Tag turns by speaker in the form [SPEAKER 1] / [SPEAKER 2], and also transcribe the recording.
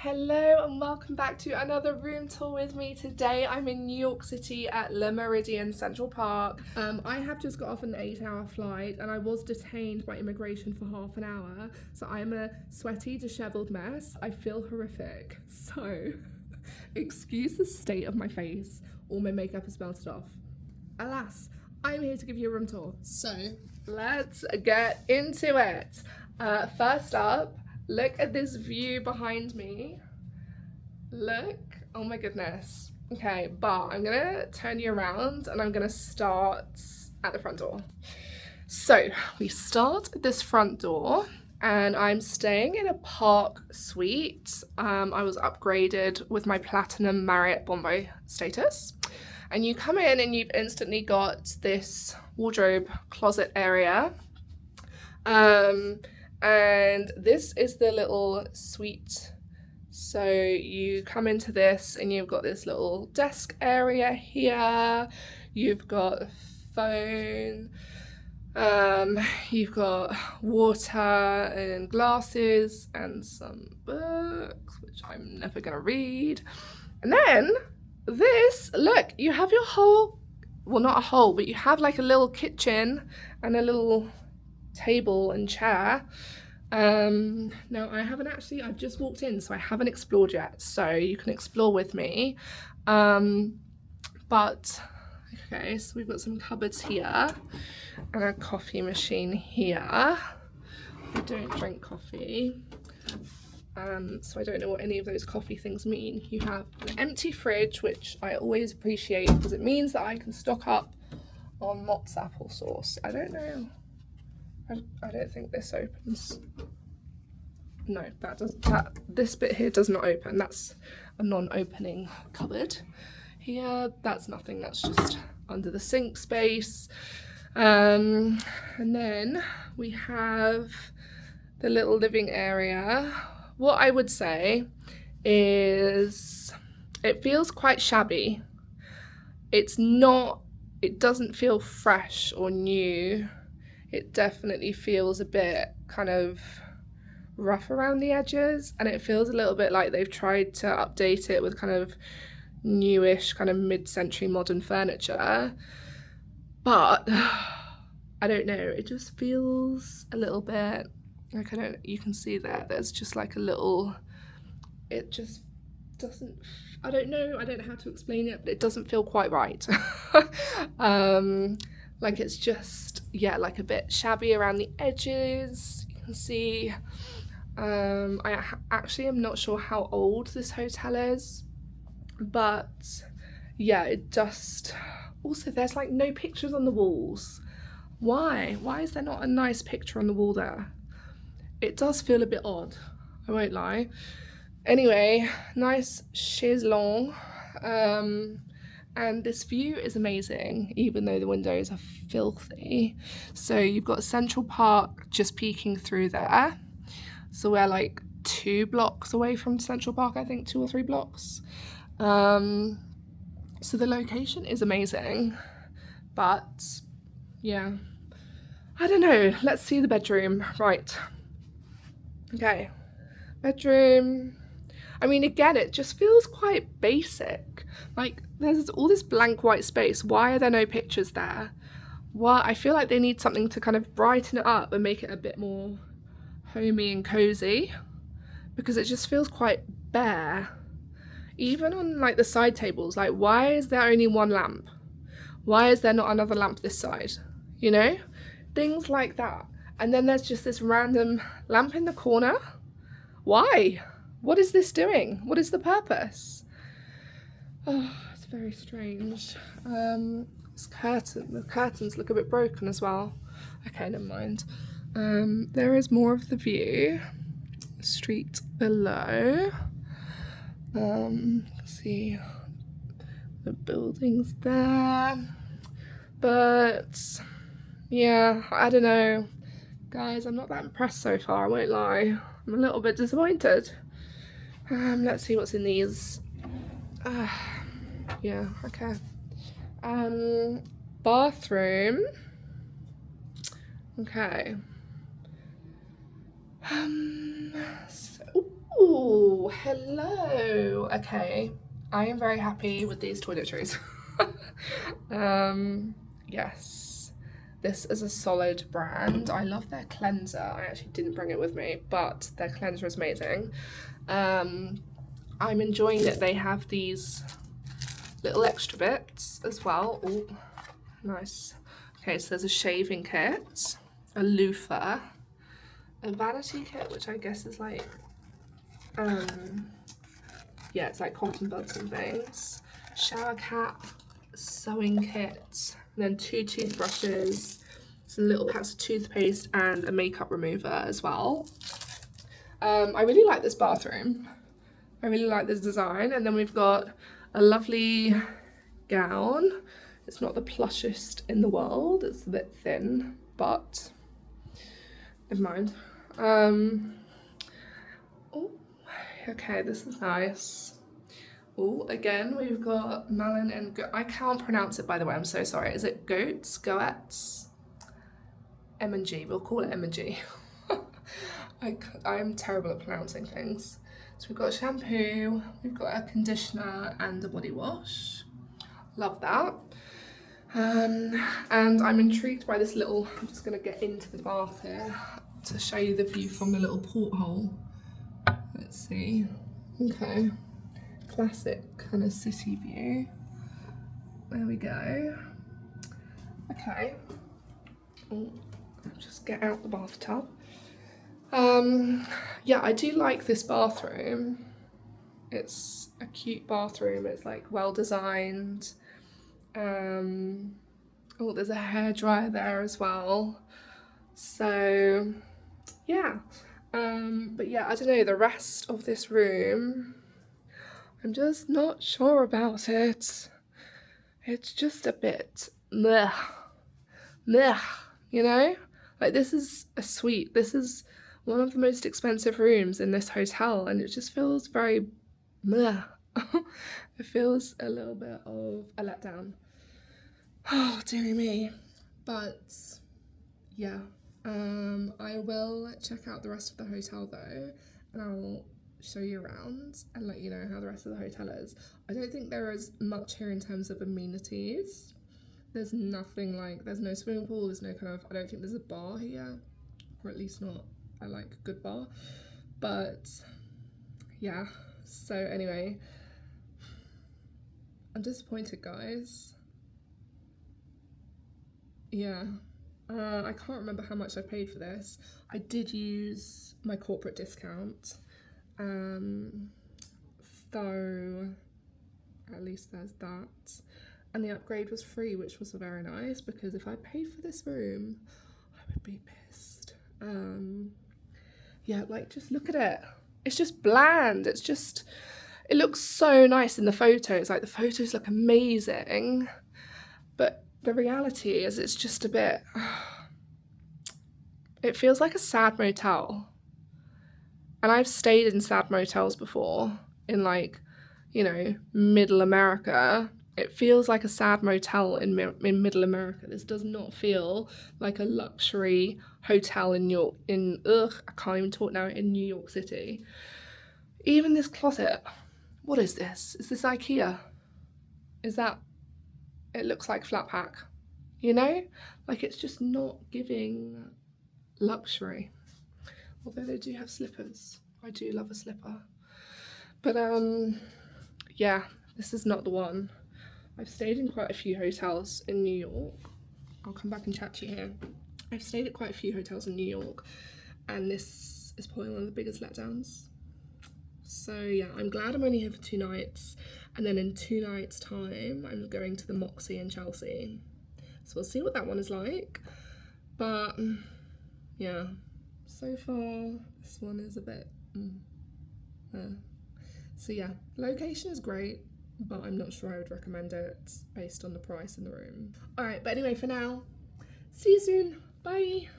[SPEAKER 1] Hello and welcome back to another room tour with me. Today I'm in New York City at Le Meridien Central Park. I have just got off an 8-hour flight and I was detained by immigration for half an hour. So I'm a sweaty, disheveled mess. I feel horrific. So excuse the state of my face. All my makeup has melted off. Alas, I'm here to give you a room tour. So let's get into it. First up, look at this view behind me. Look, oh my goodness. Okay, but I'm gonna turn you around and I'm gonna start at the front door. So we start at this front door and I'm staying in a park suite. I was upgraded with my Platinum Marriott Bombo status. And you come in and you've instantly got this wardrobe closet area. And this is the little suite. So you come into this and you've got this little desk area here. You've got a phone. You've got water and glasses and some books, which I'm never gonna read. And then this, look, you have your whole, well, not a whole, but you have like a little kitchen and a little table and chair. Now I've just walked in, so I haven't explored yet, so you can explore with me. But okay, so we've got some cupboards here and a coffee machine here. I don't drink coffee, so I don't know what any of those coffee things mean. You have an empty fridge, which I always appreciate because it means that I can stock up on Mott's applesauce. I don't know. I don't think this opens. No, this bit here does not open. That's a non-opening cupboard. Here, that's nothing. That's just under the sink space. And then we have the little living area. What I would say is it feels quite shabby. It doesn't feel fresh or new. It definitely feels a bit kind of rough around the edges, and it feels a little bit like they've tried to update it with kind of newish, kind of mid-century modern furniture. But I don't know, it just feels a little bit like, you can see there's just like a little, it just doesn't, I don't know how to explain it, but it doesn't feel quite right. Like it's just, yeah, like a bit shabby around the edges. You can see, I actually am not sure how old this hotel is, but yeah, it just, also there's like no pictures on the walls. Why is there not a nice picture on the wall there? It does feel a bit odd, I won't lie. Anyway, nice chaise longue. And this view is amazing, even though the windows are filthy. So you've got Central Park just peeking through there. So we're like 2 blocks away from Central Park, I think 2 or 3 blocks. So the location is amazing, but yeah, I don't know. Let's see the bedroom. Right. Okay, bedroom. I mean, again, it just feels quite basic. Like, there's all this blank white space. Why are there no pictures there? Well, I feel like they need something to kind of brighten it up and make it a bit more homey and cozy, because it just feels quite bare. Even on like the side tables, like why is there only one lamp? Why is there not another lamp this side? You know? Things like that. And then there's just this random lamp in the corner. Why? What is this doing? What is the purpose? Oh, it's very strange. The curtains look a bit broken as well. Okay, never mind. There is more of the view. Street below. See the buildings there. But yeah, I don't know. Guys, I'm not that impressed so far, I won't lie. I'm a little bit disappointed. Let's see what's in these. Yeah, okay. Bathroom. Okay. Ooh, hello. Okay, I am very happy with these toiletries. Yes, this is a solid brand. I love their cleanser. I actually didn't bring it with me, but their cleanser is amazing. I'm enjoying that they have these little extra bits as well. Oh, nice. Okay, so there's a shaving kit, a loofah, a vanity kit, which I guess is like, yeah, it's like cotton buds and things, shower cap, sewing kit, and then 2 toothbrushes, some little packs of toothpaste, and a makeup remover as well. I really like this bathroom. I really like this design. And then we've got a lovely gown. It's not the plushest in the world. It's a bit thin, but never mind. Oh, okay, this is nice. Oh, again, we've got melon and I can't pronounce it, by the way. I'm so sorry. Is it goats? Goats? M&G. We'll call it M&G. I'm terrible at pronouncing things. So we've got a shampoo, we've got a conditioner and a body wash. Love that. And I'm intrigued by this little, I'm just gonna get into the bath here to show you the view from the little porthole. Let's see. Okay. Classic kind of city view. There we go. Okay. Oh, just get out the bathtub. Yeah, I do like this bathroom. It's a cute bathroom. It's like well designed. Oh, there's a hairdryer there as well. So yeah. But yeah, I don't know, the rest of this room, I'm just not sure about it. It's just a bit meh, you know? Like, this is a suite. This is one of the most expensive rooms in this hotel, and it just feels very meh. It feels a little bit of a letdown. Oh, dearie me. But yeah, I will check out the rest of the hotel though, and I'll show you around and let you know how the rest of the hotel is. I don't think there is much here in terms of amenities. There's nothing like, there's no swimming pool, there's no kind of, I don't think there's a bar here, or at least not a like good bar. But yeah, so anyway, I'm disappointed, guys. Yeah. I can't remember how much I paid for this. I did use my corporate discount, so at least there's that. And the upgrade was free, which was very nice, because if I paid for this room, I would be pissed. Yeah, like, just look at it. It's just bland. It's just, it looks so nice in the photos. Like, the photos look amazing, but the reality is it's just a bit, it feels like a sad motel. And I've stayed in sad motels before in, like, you know, middle America. It feels like a sad motel in middle America. This does not feel like a luxury hotel in I can't even talk now, in New York City. Even this closet, what is this? Is this IKEA? Is that, it looks like flat pack, you know? Like, it's just not giving luxury. Although they do have slippers. I do love a slipper. But yeah, this is not the one. I've stayed in quite a few hotels in New York. I'll come back and chat to you here. I've stayed at quite a few hotels in New York, and this is probably one of the biggest letdowns. So yeah, I'm glad I'm only here for 2 nights, and then in 2 nights' time, I'm going to the Moxie in Chelsea. So we'll see what that one is like. But yeah, so far, this one is a bit, So yeah, location is great, but I'm not sure I would recommend it based on the price in the room. All right, but anyway, for now, see you soon. Bye.